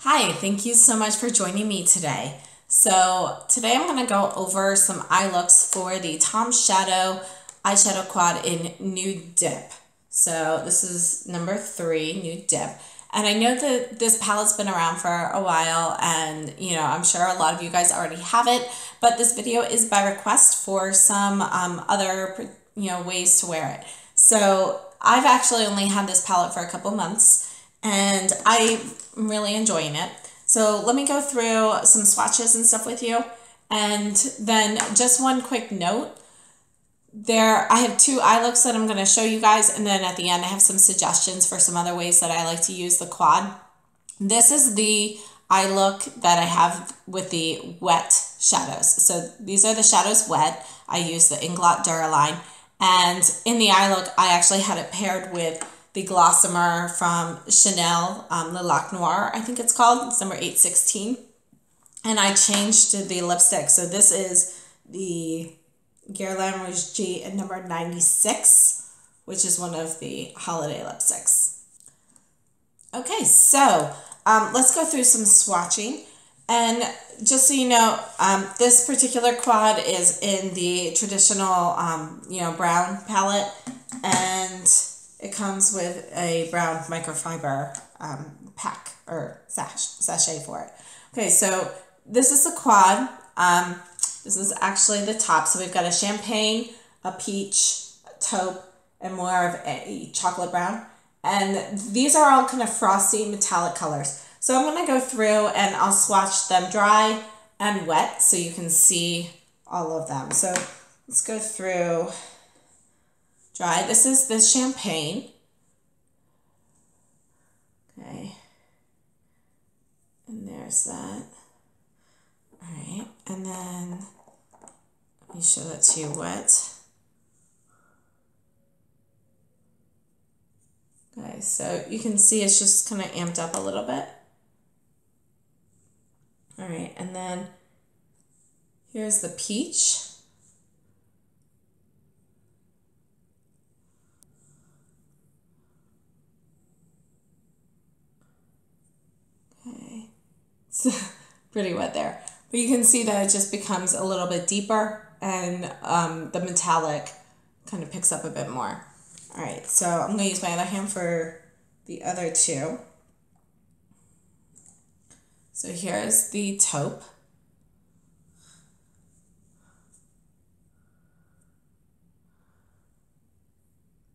Hi, thank you so much for joining me today. So today I'm going to go over some eye looks for the Tom Shadow eyeshadow quad in Nude Dip. So this is number 3, Nude Dip. And I know that this palette's been around for a while and, I'm sure a lot of you guys already have it, but this video is by request for some other, ways to wear it. So I've actually only had this palette for a couple months and I'm really enjoying it. So let me go through some swatches and stuff with you. And then just one quick note. I have 2 eye looks that I'm going to show you guys, and then at the end I have some suggestions for some other ways that I like to use the quad. This is the eye look that I have with the wet shadows. So these are the shadows wet. I use the Inglot Guerlain, and in the eye look I actually had it paired with the Glossomer from Chanel, the Lac Noir, I think it's called. It's number 816. And I changed to the lipstick. So this is the Guerlain Rouge G in number 96, which is one of the holiday lipsticks. Okay, so let's go through some swatching. And just so you know, this particular quad is in the traditional, brown palette. And it comes with a brown microfiber pack or sachet for it. Okay, so this is the quad. This is actually the top. So we've got a champagne, a peach, a taupe, and more of a chocolate brown. And these are all kind of frosty metallic colors. So I'm going to go through and I'll swatch them dry and wet so you can see all of them. So let's go through dry. This is the champagne. Okay. And there's that. All right. And then let me show that to you wet. Okay. So you can see it's just kind of amped up a little bit. All right. And then here's the peach. It's pretty wet there, but you can see that it just becomes a little bit deeper and the metallic kind of picks up a bit more. All right, so I'm going to use my other hand for the other 2. So here's the taupe.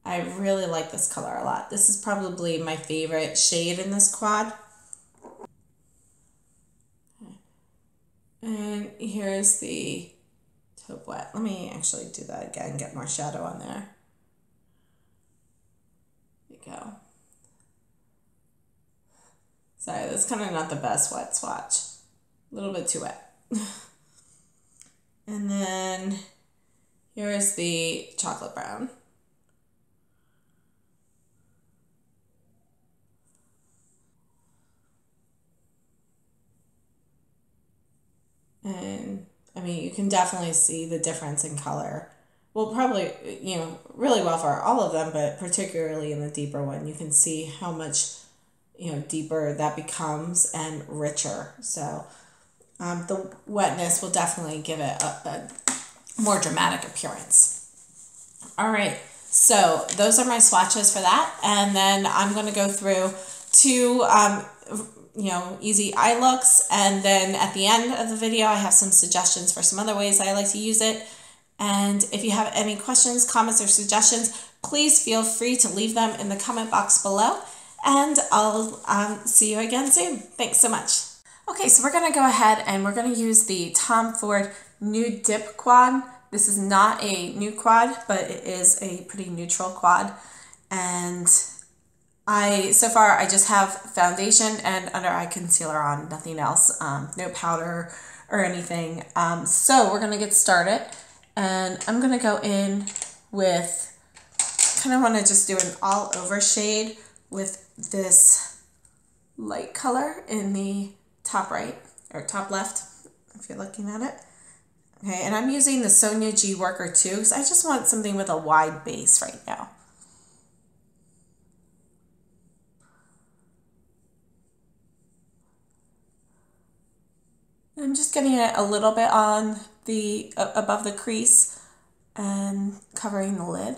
I really like this color a lot. This is probably my favorite shade in this quad. And here's the taupe wet. Let me actually do that again, get more shadow on there. There you go. Sorry, that's kind of not the best wet swatch. A little bit too wet. And then here's the chocolate brown. And I mean, you can definitely see the difference in color. Well, probably, really well for all of them, but particularly in the deeper one, you can see how much, deeper that becomes and richer. So the wetness will definitely give it a more dramatic appearance. All right, so those are my swatches for that. And then I'm going to go through 2 easy eye looks, and then at the end of the video I have some suggestions for some other ways I like to use it. And if you have any questions, comments, or suggestions, please feel free to leave them in the comment box below, and I'll see you again soon. Thanks so much. Okay, so we're going to go ahead and we're going to use the Tom Ford Nude Dip quad. This is not a nude quad, but it is a pretty neutral quad, and so far I just have foundation and under eye concealer on, nothing else, no powder or anything. So we're going to get started, and I'm going to go in with, kind of want to just do an all over shade with this light color in the top right or top left, if you're looking at it. Okay, and I'm using the Sonia G Worker 2 because I just want something with a wide base right now. I'm just getting it a little bit on the above the crease and covering the lid.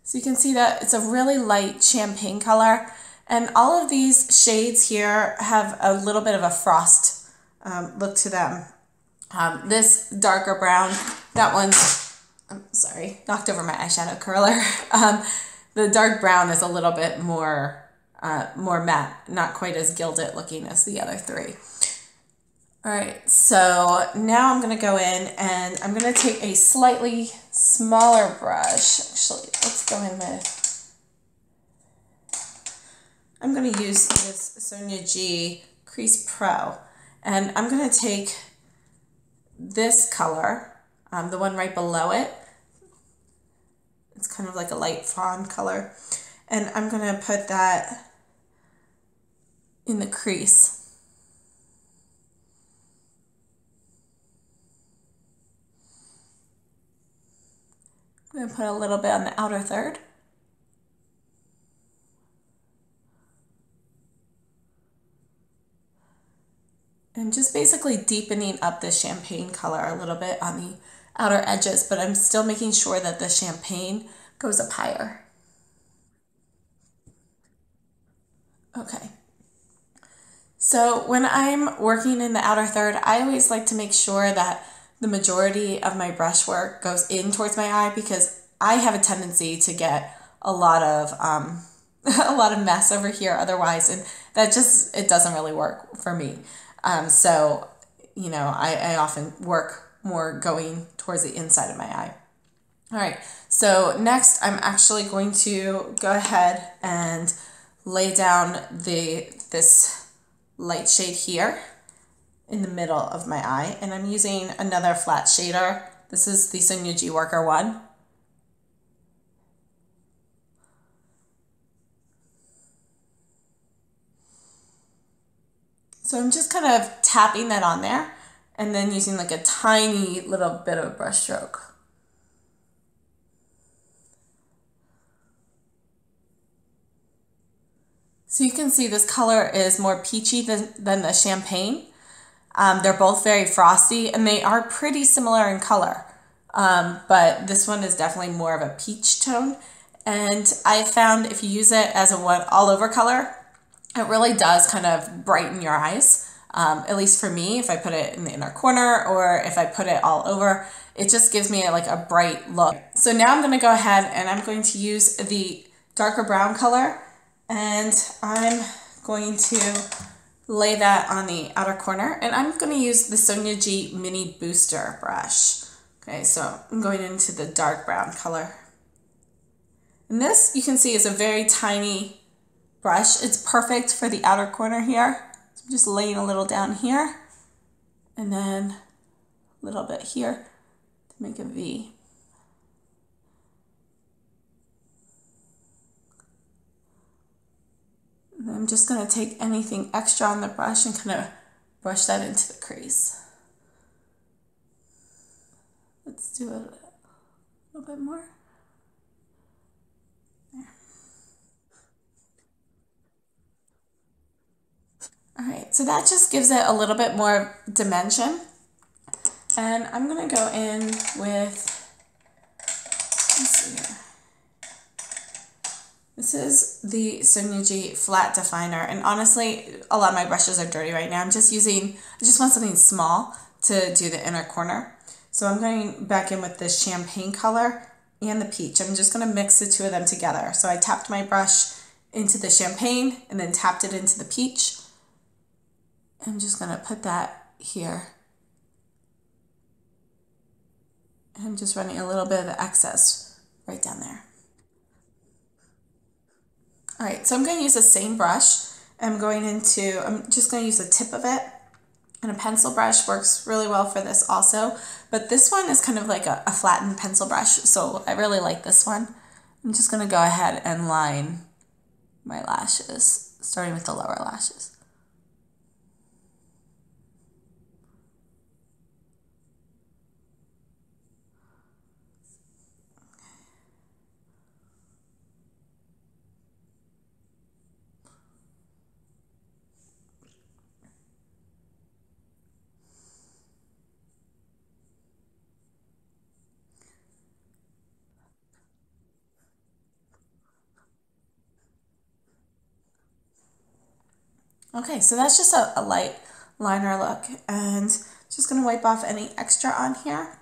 So you can see that it's a really light champagne color, and all of these shades here have a little bit of a frost look to them. This darker brown, that one's, I'm sorry, knocked over my eyeshadow curler. The dark brown is a little bit more matte, not quite as gilded looking as the other three. All right, so now I'm gonna go in and I'm gonna take a slightly smaller brush. Actually, let's go in with, I'm gonna use this Sonia G Crease Pro, and I'm gonna take this color, the one right below it. It's kind of like a light fawn color, and I'm gonna put that in the crease. I'm going to put a little bit on the outer third. And just basically deepening up the champagne color a little bit on the outer edges, but I'm still making sure that the champagne goes up higher. Okay. So when I'm working in the outer third, I always like to make sure that the majority of my brush work goes in towards my eye, because I have a tendency to get a lot of a lot of mess over here otherwise, and that just, it doesn't really work for me. So, you know, I often work more going towards the inside of my eye. All right, so next I'm actually going to go ahead and lay down this light shade here in the middle of my eye, and I'm using another flat shader. This is the Sonia G Worker one. So I'm just kind of tapping that on there and then using like a tiny little bit of a brush stroke. So you can see this color is more peachy than the champagne. They're both very frosty, and they are pretty similar in color, but this one is definitely more of a peach tone. And I found if you use it as a all over color, it really does kind of brighten your eyes. At least for me, if I put it in the inner corner or if I put it all over, it just gives me like a bright look. So now I'm going to go ahead and I'm going to use the darker brown color, and I'm going to lay that on the outer corner, and I'm going to use the Sonia G Mini Booster brush. Okay, so I'm going into the dark brown color. And this, you can see, is a very tiny brush. It's perfect for the outer corner here. So I'm just laying a little down here, and then a little bit here to make a V. And I'm just going to take anything extra on the brush and kind of brush that into the crease. Let's do it a little bit more. There. All right, so that just gives it a little bit more dimension. And I'm going to go in with, let's see here. This is the Sonia G Flat Definer, and honestly, a lot of my brushes are dirty right now. I just want something small to do the inner corner. So I'm going back in with this champagne color and the peach. I'm just going to mix the two of them together. So I tapped my brush into the champagne and then tapped it into the peach. I'm just going to put that here. And I'm just running a little bit of the excess right down there. All right, so I'm going to use the same brush. I'm just going to use the tip of it, and a pencil brush works really well for this also, but this one is kind of like a flattened pencil brush, so I really like this one. I'm just going to go ahead and line my lashes, starting with the lower lashes. Okay, so that's just a light liner look, and just gonna wipe off any extra on here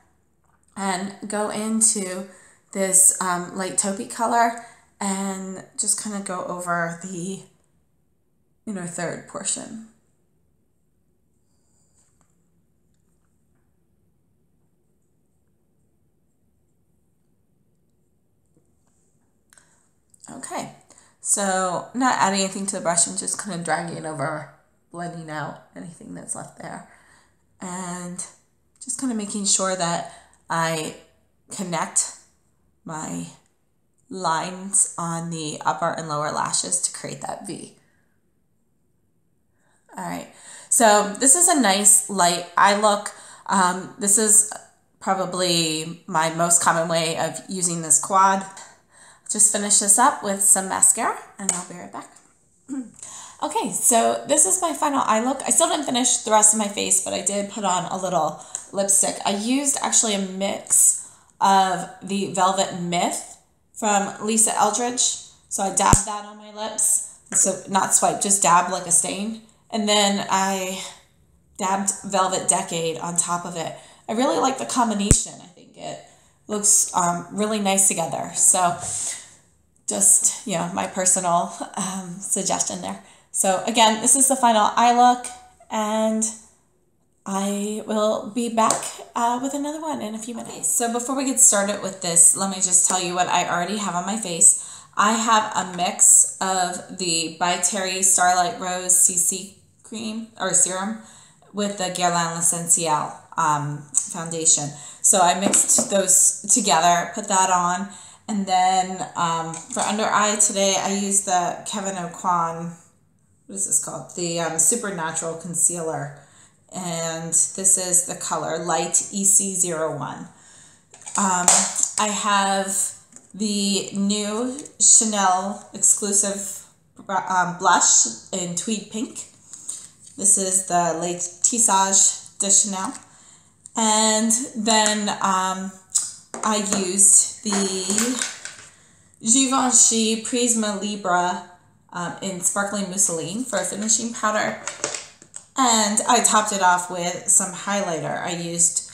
and go into this light taupey color and just kind of go over the inner third portion. Okay, so not adding anything to the brush, I'm just kind of dragging it over, blending out anything that's left there, and just kind of making sure that I connect my lines on the upper and lower lashes to create that V. All right, so this is a nice light eye look. This is probably my most common way of using this quad. Just finish this up with some mascara and I'll be right back. Okay, so this is my final eye look. I still didn't finish the rest of my face, but I did put on a little lipstick. I used actually a mix of the Velvet Myth from Lisa Eldridge. So I dabbed that on my lips. So not swipe, just dab like a stain. And then I dabbed Velvet Decade on top of it. I really like the combination. I think it looks really nice together. So just, you know, my personal suggestion there. So again, this is the final eye look, and I will be back with another one in a few minutes. Okay, so before we get started with this, let me just tell you what I already have on my face. I have a mix of the By Terry Starlight Rose CC cream or serum with the Guerlain L'Essentiel foundation. So I mixed those together, put that on, and then for under eye today, I used the Kevyn Aucoin, what is this called? The Supernatural Concealer. And this is the color Light EC01. I have the new Chanel exclusive blush in Tweed Pink. This is the Le Tissage de Chanel. And then I used the Givenchy Prisma Libra in Sparkling Mousseline for a finishing powder. And I topped it off with some highlighter. I used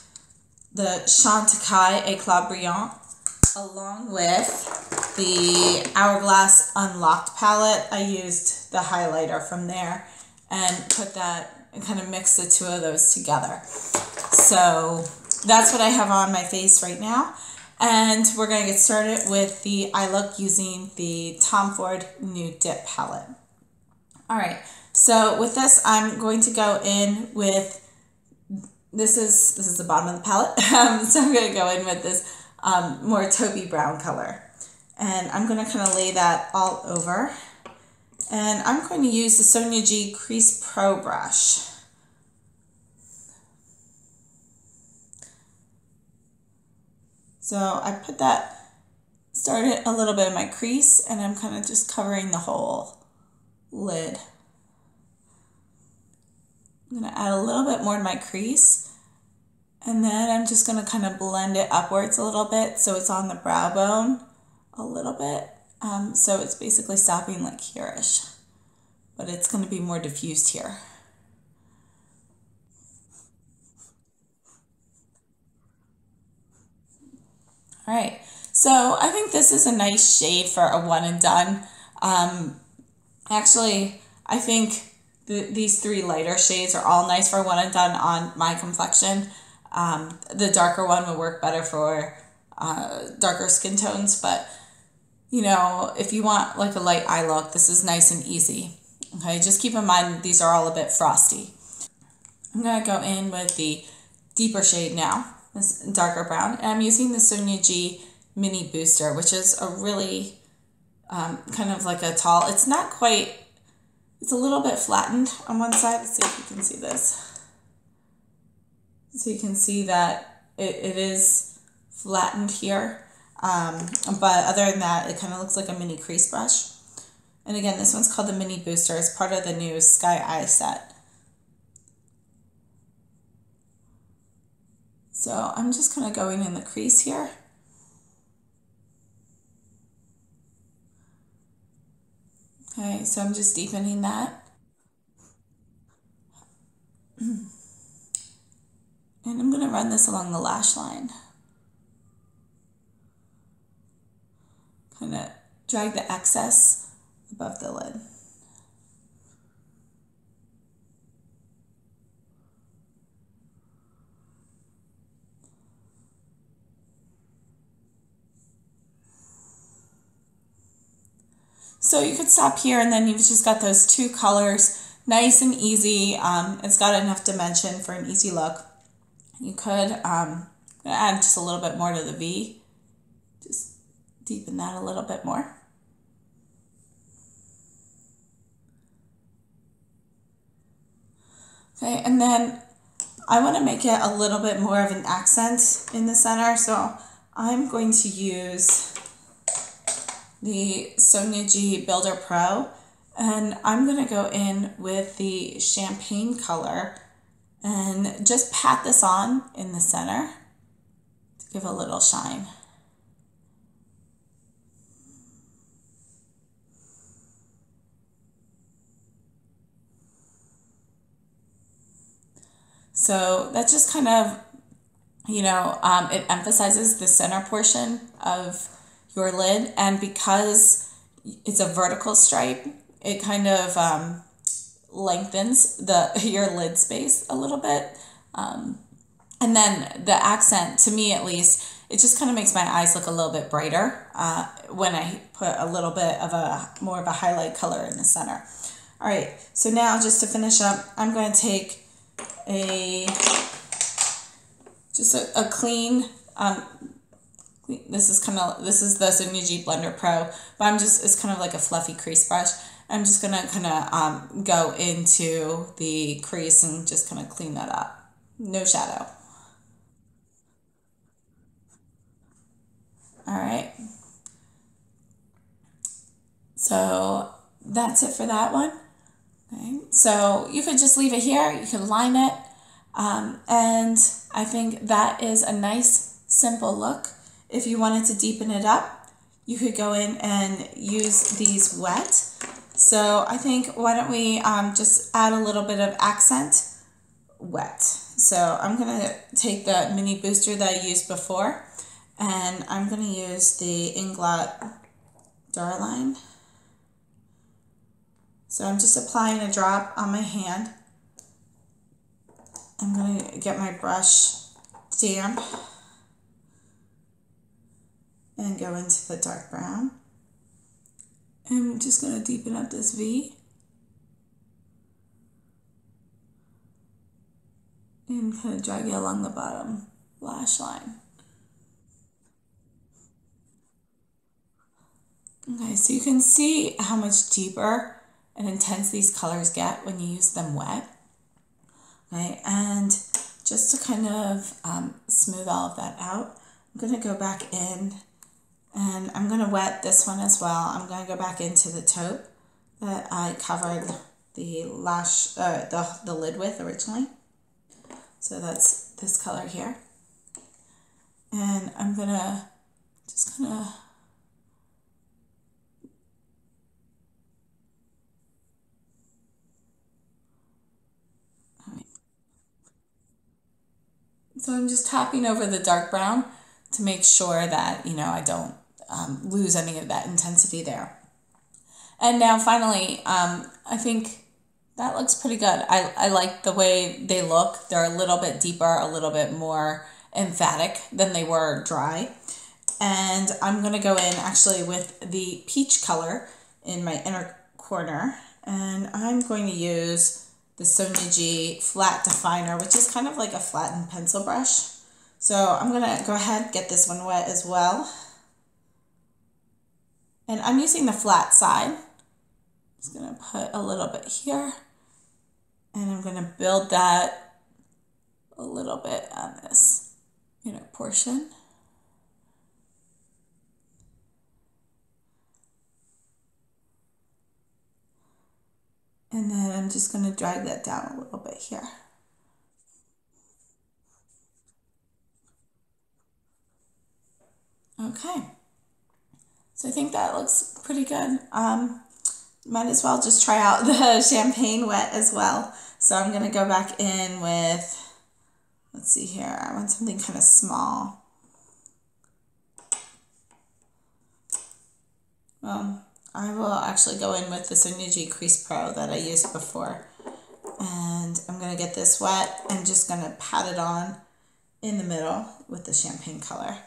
the Chantecaille Eclat Brillant along with the Hourglass Unlocked palette. I used the highlighter from there and put that and kind of mix the two of those together. So that's what I have on my face right now. And we're going to get started with the eye look using the Tom Ford Nude Dip palette. All right, so with this, I'm going to go in with, this is the bottom of the palette. So I'm going to go in with this more taupey brown color. And I'm going to kind of lay that all over. And I'm going to use the Sonia G Crease Pro brush. So I put that, started a little bit of my crease, and I'm kind of just covering the whole lid. I'm going to add a little bit more to my crease, and then I'm just going to kind of blend it upwards a little bit so it's on the brow bone a little bit. So it's basically stopping like here-ish, but it's going to be more diffused here. All right, so I think this is a nice shade for a one and done. Actually, I think these three lighter shades are all nice for one and done on my complexion. The darker one would work better for darker skin tones, but you know, if you want like a light eye look, this is nice and easy. Okay, just keep in mind these are all a bit frosty. I'm gonna go in with the deeper shade now, this darker brown, and I'm using the Sonia G Mini Booster, which is a really kind of like a tall, it's not quite, it's a little bit flattened on one side. Let's see if you can see this. So you can see that it is flattened here, but other than that, it kind of looks like a mini crease brush. And again, this one's called the Mini Booster. It's part of the new Sky Eye set. So I'm just kind of going in the crease here. Okay, so I'm just deepening that. And I'm going to run this along the lash line. Kind of drag the excess above the lid. So you could stop here, and then you've just got those two colors, nice and easy. It's got enough dimension for an easy look. You could add just a little bit more to the V, just deepen that a little bit more. Okay, and then I want to make it a little bit more of an accent in the center, so I'm going to use the Chantecaille Builder Pro, and I'm going to go in with the champagne color and just pat this on in the center to give a little shine. So that just kind of, you know, it emphasizes the center portion of your lid, and because it's a vertical stripe, it kind of lengthens your lid space a little bit. And then the accent, to me at least, it just kind of makes my eyes look a little bit brighter when I put a little bit of more of a highlight color in the center. All right, so now just to finish up, I'm going to take just a clean, this is the Chantecaille Blender Pro, but it's kind of like a fluffy crease brush. I'm just gonna kind of go into the crease and just kind of clean that up. No shadow. All right. So that's it for that one. Okay. So you could just leave it here. You could line it. And I think that is a nice, simple look. If you wanted to deepen it up, you could go in and use these wet. So I think, why don't we just add a little bit of accent wet. So I'm going to take the mini booster that I used before, and I'm going to use the Inglot Guerlain. So I'm just applying a drop on my hand. I'm going to get my brush damp and go into the dark brown. I'm just going to deepen up this V. And kind of drag it along the bottom lash line. Okay, so you can see how much deeper and intense these colors get when you use them wet. Okay, and just to kind of smooth all of that out, I'm going to go back in and I'm going to wet this one as well. I'm going to go back into the taupe that I covered the lash, the lid with originally. So that's this color here. And I'm going to just kind of So I'm just tapping over the dark brown to make sure that, you know, I don't lose any of that intensity there. And now finally, I think that looks pretty good. I like the way they look. They're a little bit deeper, a little bit more emphatic than they were dry. And I'm going to go in actually with the peach color in my inner corner. And I'm going to use the Chantecaille Flat Definer, which is kind of like a flattened pencil brush. So I'm going to go ahead and get this one wet as well. And I'm using the flat side. Just going to put a little bit here. And I'm going to build that a little bit on this inner portion. And then I'm just going to drag that down a little bit here. Okay. So I think that looks pretty good. Might as well just try out the champagne wet as well. So I'm going to go back in with, let's see here, I want something kind of small. Well, I will actually go in with this Nude Crease Pro that I used before. And I'm going to get this wet and just going to pat it on in the middle with the champagne color.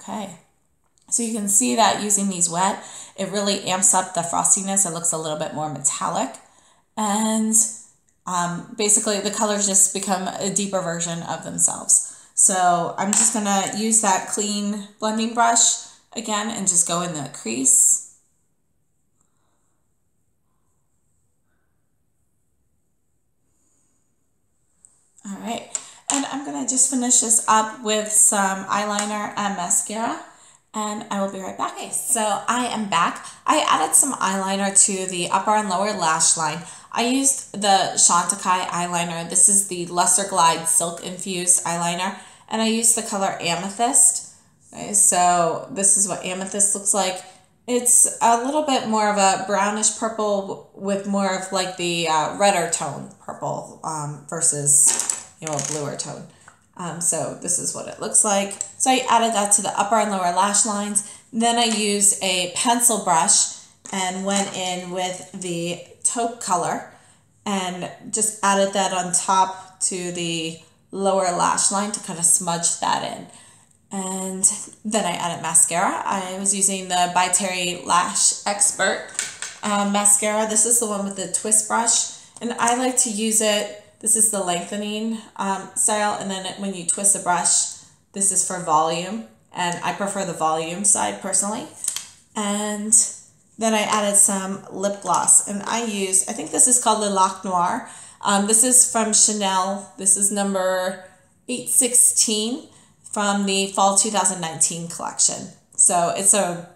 Okay, so you can see that using these wet, it really amps up the frostiness. It looks a little bit more metallic, and basically the colors just become a deeper version of themselves. So I'm just gonna use that clean blending brush again and just go in the crease. All right. And I'm going to just finish this up with some eyeliner and mascara, and I will be right back. Okay, so I am back. I added some eyeliner to the upper and lower lash line. I used the Chantecaille eyeliner. This is the Luster Glide Silk Infused eyeliner, and I used the color Amethyst. Okay, so this is what Amethyst looks like. It's a little bit more of a brownish purple with more of like the redder tone purple versus a bluer tone. So this is what it looks like. So I added that to the upper and lower lash lines. Then I used a pencil brush and went in with the taupe color and just added that on top to the lower lash line to kind of smudge that in. And then I added mascara. I was using the By Terry Lash Expert mascara. This is the one with the twist brush, and I like to use it. This is the lengthening style, and then when you twist the brush, this is for volume, and I prefer the volume side personally. And then I added some lip gloss, and I think this is called Le Lac Noir. This is from Chanel. This is number 816 from the Fall 2019 collection. So it's a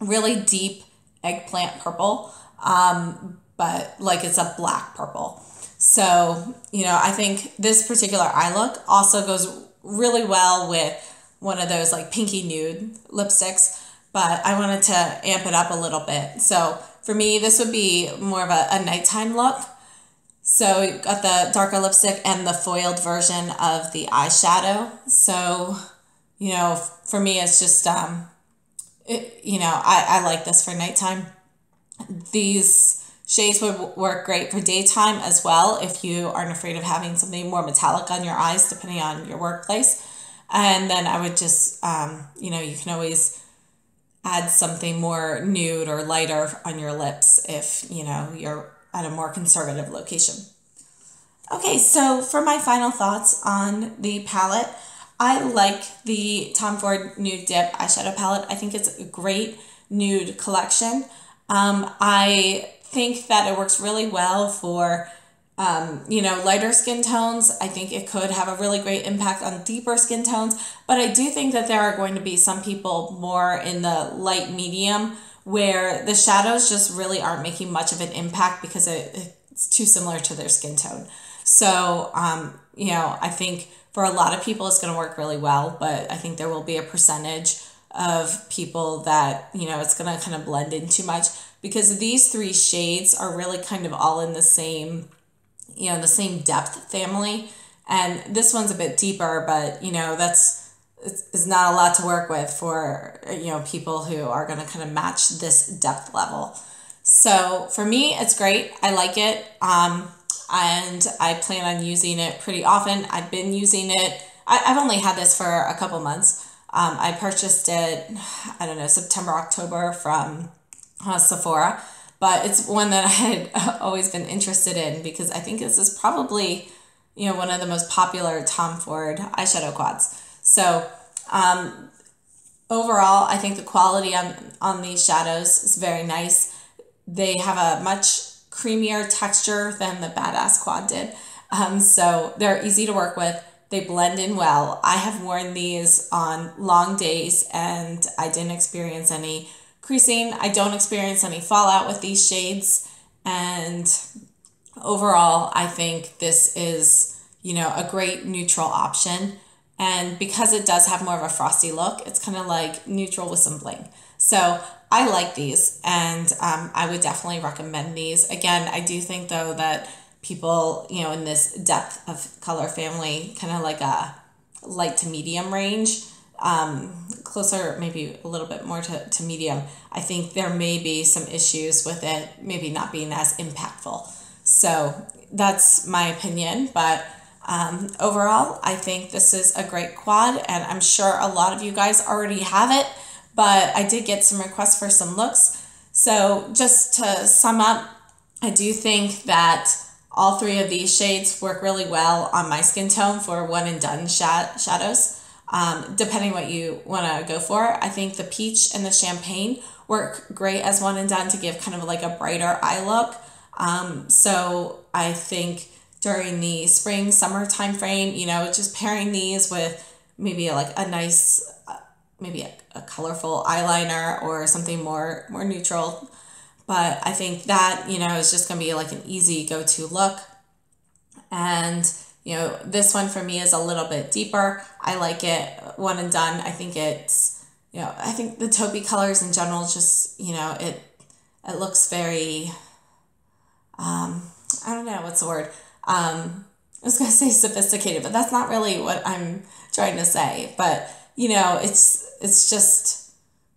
really deep eggplant purple, but like it's a black purple. So, I think this particular eye look also goes really well with one of those like pinky nude lipsticks, but I wanted to amp it up a little bit. So for me, this would be more of a nighttime look. So you got the darker lipstick and the foiled version of the eyeshadow. So, for me, it's just, I like this for nighttime. These shades would work great for daytime as well if you aren't afraid of having something more metallic on your eyes, depending on your workplace. And then I would just, you can always add something more nude or lighter on your lips if, you're at a more conservative location. Okay, so for my final thoughts on the palette, I like the Tom Ford Nude Dip eyeshadow palette. I think it's a great nude collection. I think that it works really well for, lighter skin tones. I think it could have a really great impact on deeper skin tones, but I do think that there are going to be some people more in the light medium where the shadows just really aren't making much of an impact because it's too similar to their skin tone. So, I think for a lot of people it's going to work really well, but I think there will be a percentage of people that, it's going to kind of blend in too much, because these three shades are really kind of all in the same, the same depth family. And this one's a bit deeper, but, is not a lot to work with for, people who are going to kind of match this depth level. So for me, it's great. I like it. And I plan on using it pretty often. I've been using it. I've only had this for a couple months. I purchased it, September, October from Sephora, but it's one that I had always been interested in because I think this is probably, one of the most popular Tom Ford eyeshadow quads. So overall, I think the quality on these shadows is very nice. They have a much creamier texture than the Badass quad did. So they're easy to work with. They blend in well. I have worn these on long days and I didn't experience any creasing. I don't experience any fallout with these shades, and overall I think this is, you know, a great neutral option. And because it does have more of a frosty look, it's kind of like neutral with some bling. So I like these, and I would definitely recommend these. Again, I do think though that people, you know, in this depth of color family, kind of like a light to medium range, closer maybe a little bit more to medium, I think there may be some issues with it maybe not being as impactful. So that's my opinion, but overall, I think this is a great quad, and I'm sure a lot of you guys already have it, but I did get some requests for some looks. So just to sum up, I do think that all three of these shades work really well on my skin tone for one and done shadows. Depending what you want to go for, I think the peach and the champagne work great as one and done to give kind of like a brighter eye look. So I think during the spring, summer time frame, you know, just pairing these with maybe like a nice, maybe a colorful eyeliner or something more neutral. But I think that, you know, is just going to be like an easy go-to look. And, you know, this one for me is a little bit deeper. I like it one and done. I think it's, you know, I think the taupey colors in general just, you know, it looks very, I don't know, what's the word? I was going to say sophisticated, but that's not really what I'm trying to say. But, you know, it's just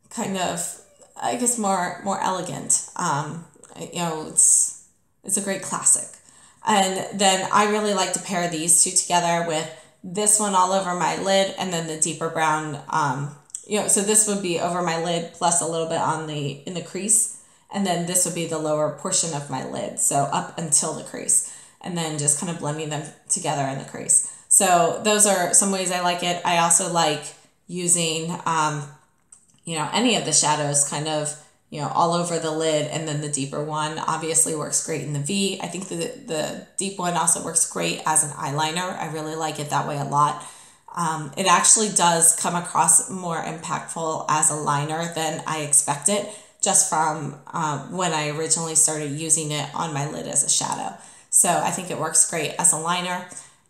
kind of, I guess, more elegant. You know, it's a great classic. And then I really like to pair these two together with this one all over my lid, and then the deeper brown, you know, so this would be over my lid plus a little bit in the crease. And then this would be the lower portion of my lid, so up until the crease. And then just kind of blending them together in the crease. So those are some ways I like it. I also like using, you know, any of the shadows kind of, you know, all over the lid, and then the deeper one obviously works great in the V. I think the deep one also works great as an eyeliner. I really like it that way a lot. It actually does come across more impactful as a liner than I expected, just from when I originally started using it on my lid as a shadow. So I think it works great as a liner.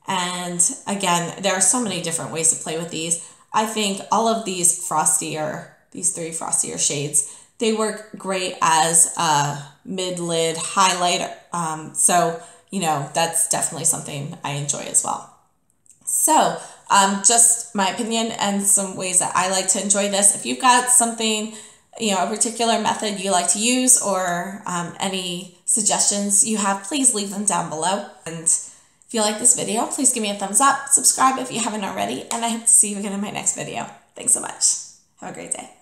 And again, there are so many different ways to play with these. I think all of these three frostier shades, they work great as a mid-lid highlight. So, you know, that's definitely something I enjoy as well. So just my opinion and some ways that I like to enjoy this. If you've got something, you know, a particular method you like to use, or any suggestions you have, please leave them down below. And if you like this video, please give me a thumbs up, subscribe if you haven't already, and I hope to see you again in my next video. Thanks so much. Have a great day.